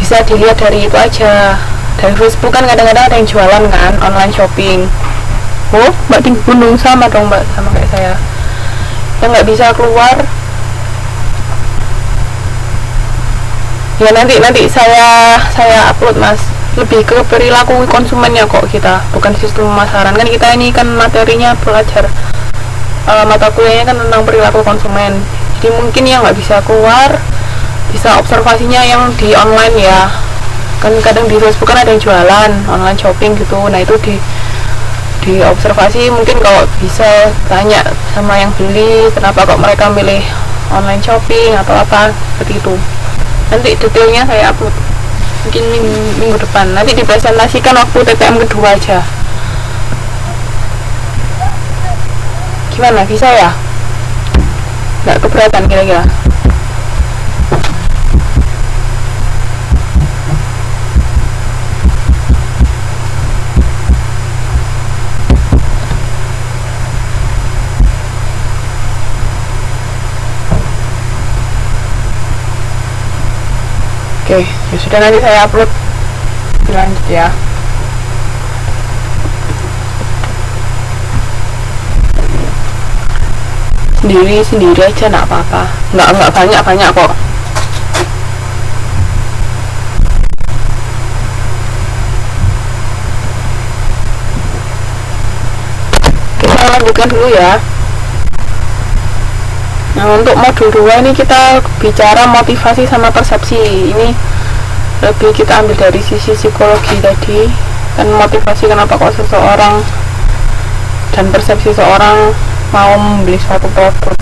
bisa dilihat dari itu aja. Dari Facebook kan kadang-kadang ada yang jualan kan, online shopping. Oh, Mbak di gunung sama dong Mbak, sama kayak saya yang nggak bisa keluar. Ya nanti saya upload Mas, lebih ke perilaku konsumennya kok kita, bukan sistem pemasaran. Kan kita ini kan materinya belajar mata kuliahnya kan tentang perilaku konsumen. Jadi mungkin yang nggak bisa keluar bisa observasinya yang di online ya. Kan kadang di Facebook kan ada yang jualan online shopping gitu. Nah itu di observasi, mungkin kalau bisa tanya sama yang beli kenapa kok mereka milih online shopping atau apa seperti itu. Nanti detailnya saya upload mungkin minggu depan, nanti dipresentasikan waktu TTM kedua aja. Gimana, bisa ya? Nggak keberatan kira-kira? Oke, ya sudah, nanti saya upload lanjut ya. Sendiri aja nggak apa-apa, nggak banyak kok. Kita lanjutkan dulu ya. Nah, untuk modul 2 ini kita bicara motivasi sama persepsi. Ini lebih kita ambil dari sisi psikologi tadi. Kan motivasi kenapa kok seseorang dan persepsi seorang mau membeli suatu produk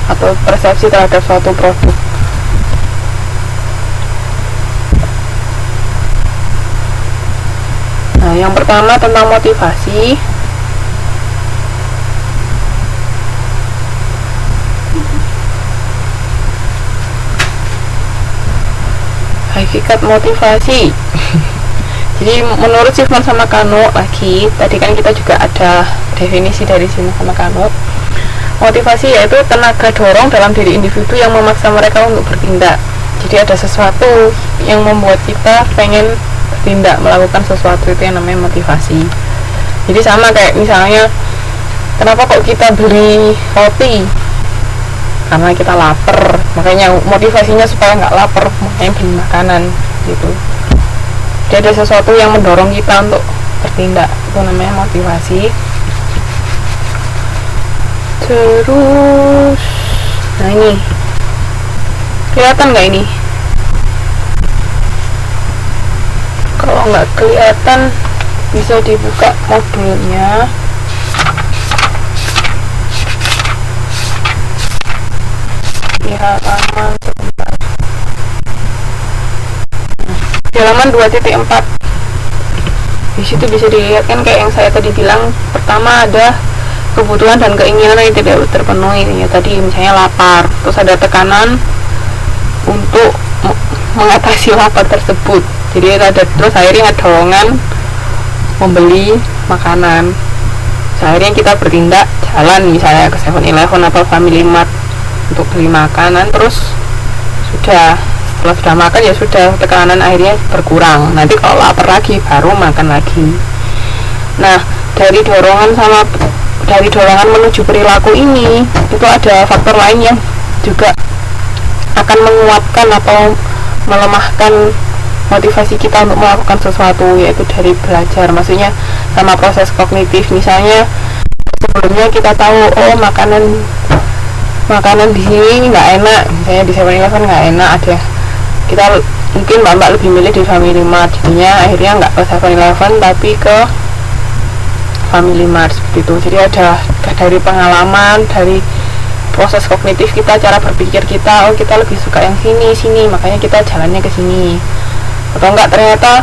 atau persepsi terhadap suatu produk. Nah, yang pertama tentang motivasi. Hakikat motivasi. Jadi menurut Sifman sama Kano lagi, tadi kan kita juga ada definisi dari Sifman sama Kano. Motivasi yaitu tenaga dorong dalam diri individu yang memaksa mereka untuk bertindak. Jadi ada sesuatu yang membuat kita pengen bertindak, melakukan sesuatu, itu yang namanya motivasi. Jadi sama kayak misalnya, kenapa kok kita beli roti? Karena kita lapar, makanya motivasinya supaya nggak lapar, makanya beli makanan gitu. Jadi ada sesuatu yang mendorong kita untuk bertindak, itu namanya motivasi. Terus, nah ini kelihatan nggak ini? Kalau nggak kelihatan, bisa dibuka modulnya. Di halaman 2.4. Di situ bisa dilihat kan kayak yang saya tadi bilang, pertama ada kebutuhan dan keinginan yang tidak terpenuhi ya, tadi misalnya lapar, terus ada tekanan untuk mengatasi lapar tersebut. Jadi ada, terus akhirnya dorongan membeli makanan. Akhirnya kita bertindak, jalan misalnya ke 7-Eleven atau Family Mart untuk beli makanan. Terus setelah sudah makan ya sudah, tekanan akhirnya berkurang. Nanti kalau lapar lagi baru makan lagi. Nah, dari dorongan menuju perilaku ini, itu ada faktor lain yang juga akan menguatkan atau melemahkan motivasi kita untuk melakukan sesuatu, yaitu dari belajar. Maksudnya sama proses kognitif. Misalnya sebelumnya kita tahu, oh makanan di sini nggak enak, misalnya di 7-Eleven nggak enak, ada kita mungkin mbak lebih milih di Family Mart, jadinya akhirnya nggak ke 7-Eleven tapi ke Family Mart seperti itu. Jadi ada dari pengalaman, dari proses kognitif kita, cara berpikir kita, oh kita lebih suka yang sini, makanya kita jalannya ke sini. Atau enggak, ternyata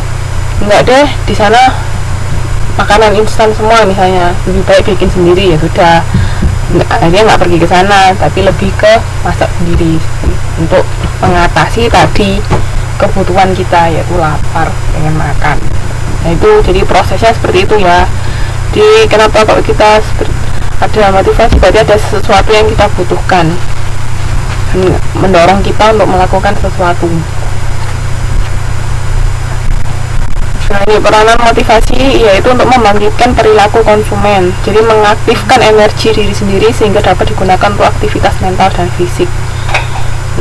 enggak deh, di sana makanan instan semua misalnya, lebih baik bikin sendiri, ya sudah, akhirnya nggak pergi ke sana tapi lebih ke masak sendiri untuk mengatasi tadi kebutuhan kita, yaitu lapar, pengen makan. Nah itu jadi prosesnya seperti itu ya. Jadi kenapa kalau kita ada motivasi, berarti ada sesuatu yang kita butuhkan mendorong kita untuk melakukan sesuatu. Nah, ini peranan motivasi yaitu untuk membangkitkan perilaku konsumen, jadi mengaktifkan energi diri sendiri sehingga dapat digunakan untuk aktivitas mental dan fisik.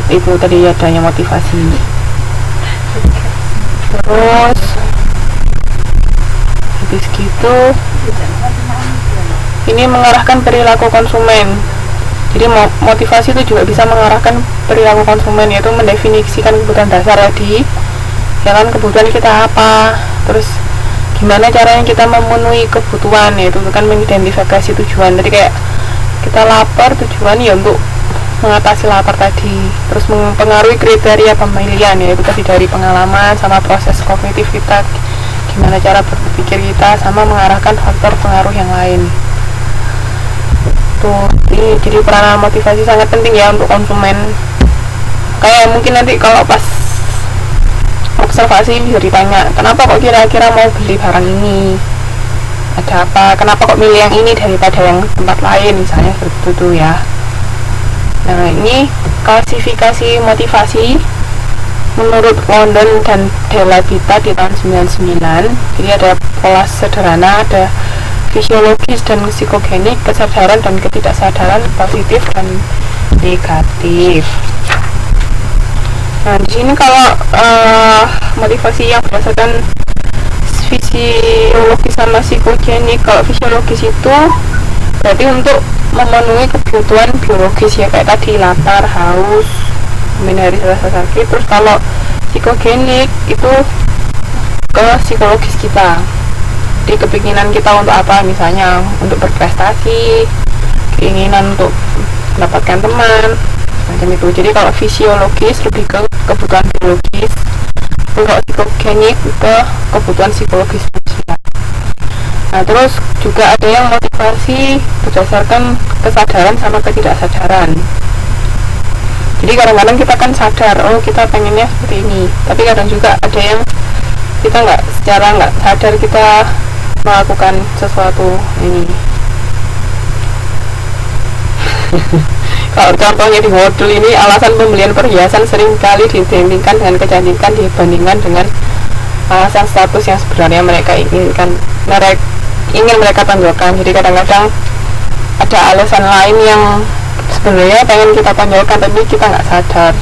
Itu tadi adanya motivasi. Terus habis gitu ini mengarahkan perilaku konsumen. Jadi motivasi itu juga bisa mengarahkan perilaku konsumen, yaitu mendefinisikan kebutuhan dasar tadi, ya kan, kebutuhan kita apa, terus gimana caranya kita memenuhi kebutuhan, yaitu kan mengidentifikasi tujuan. Jadi kayak kita lapar, tujuan ya untuk mengatasi lapar tadi, terus mempengaruhi kriteria pemilihan, yaitu tadi dari pengalaman sama proses kognitif kita, gimana cara berpikir kita, sama mengarahkan faktor pengaruh yang lain. Tuh, jadi peranan motivasi sangat penting ya untuk konsumen. Kayak mungkin nanti kalau pas observasi bisa ditanya, kenapa kok kira-kira mau beli barang ini, ada apa, kenapa kok milih yang ini daripada yang tempat lain, misalnya seperti itu ya. Nah, ini klasifikasi motivasi menurut London dan Della Vita di tahun 99. Jadi ada pola sederhana, ada fisiologis dan psikogenik, kesadaran dan ketidaksadaran, positif dan negatif. Nah, di sini kalau motivasi yang berdasarkan fisiologis sama psikogenik, kalau fisiologis itu berarti untuk memenuhi kebutuhan biologis ya, kayak tadi lapar, haus, menghindari rasa sakit. Terus kalau psikogenik itu ke psikologis kita, di kepinginan kita untuk apa, misalnya untuk berprestasi, keinginan untuk mendapatkan teman, macam itu. Jadi kalau fisiologis lebih ke kebutuhan biologis, kalau psikogenik ke kebutuhan psikologis sosial. Nah, terus juga ada yang motivasi berdasarkan kesadaran sama ketidaksadaran. Jadi kadang-kadang kita kan sadar, oh kita pengennya seperti ini, tapi kadang juga ada yang kita secara nggak sadar kita melakukan sesuatu ini. Kalau contohnya di modul ini, alasan pembelian perhiasan seringkali dibandingkan dengan kecantikan dibandingkan dengan alasan status yang sebenarnya mereka ingin mereka tonjolkan. Jadi kadang-kadang ada alasan lain yang sebenarnya pengen kita tonjolkan tapi kita nggak sadar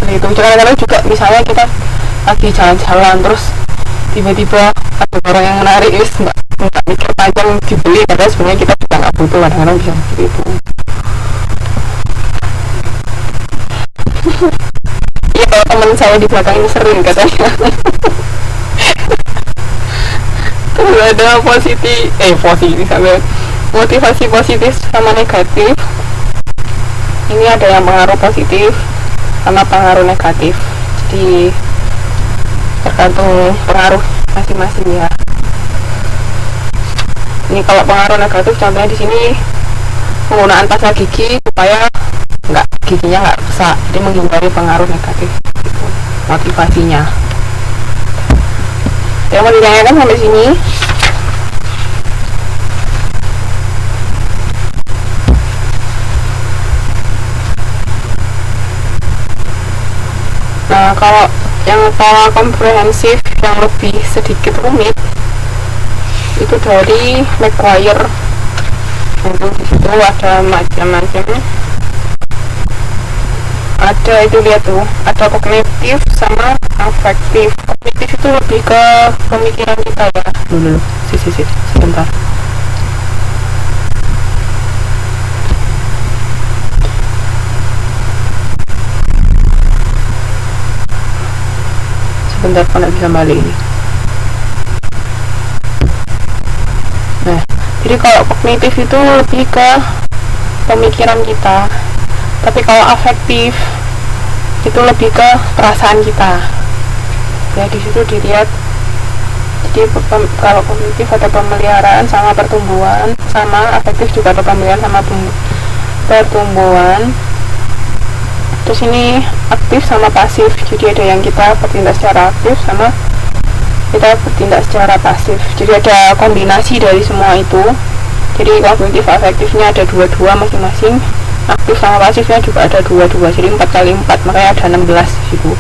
seperti itu. Kadang-kadang juga misalnya kita lagi jalan-jalan terus tiba-tiba ada orang yang menarik, nggak mikir panjang dibeli, padahal sebenarnya kita juga nggak butuh. Kadang-kadang bisa seperti itu. Iya, kalau teman saya di belakang ini sering katanya. Terus ada positif sampai motivasi positif sama negatif. Ini ada yang pengaruh positif sama pengaruh negatif. Jadi tergantung pengaruh masing-masing ya. Ini kalau pengaruh negatif, contohnya di sini penggunaan pasta gigi supaya giginya nggak rusak, jadi menghindari pengaruh negatif gitu, motivasinya. Yang mau ditanyakan sampai sini? Nah, kalau yang pola komprehensif yang lebih sedikit rumit itu dari McGuire. Itu disitu ada macam-macam. Ada itu, lihat tuh, ada kognitif sama afektif. Kognitif itu lebih ke pemikiran kita ya. Dulu, sebentar. Sebentar, kok nggak bisa balik ini. Nah, jadi kalau kognitif itu lebih ke pemikiran kita, tapi kalau afektif itu lebih ke perasaan kita. Ya, di situ dilihat. Jadi kalau kognitif ada pemeliharaan sama pertumbuhan, sama afektif juga ada pemeliharaan sama pertumbuhan. Terus ini aktif sama pasif, jadi ada yang kita bertindak secara aktif sama kita bertindak secara pasif. Jadi ada kombinasi dari semua itu. Jadi kognitif afektifnya ada 22 masing-masing, aktif sama pasifnya juga ada 22, jadi 4 kali 4, makanya ada 16 gitu.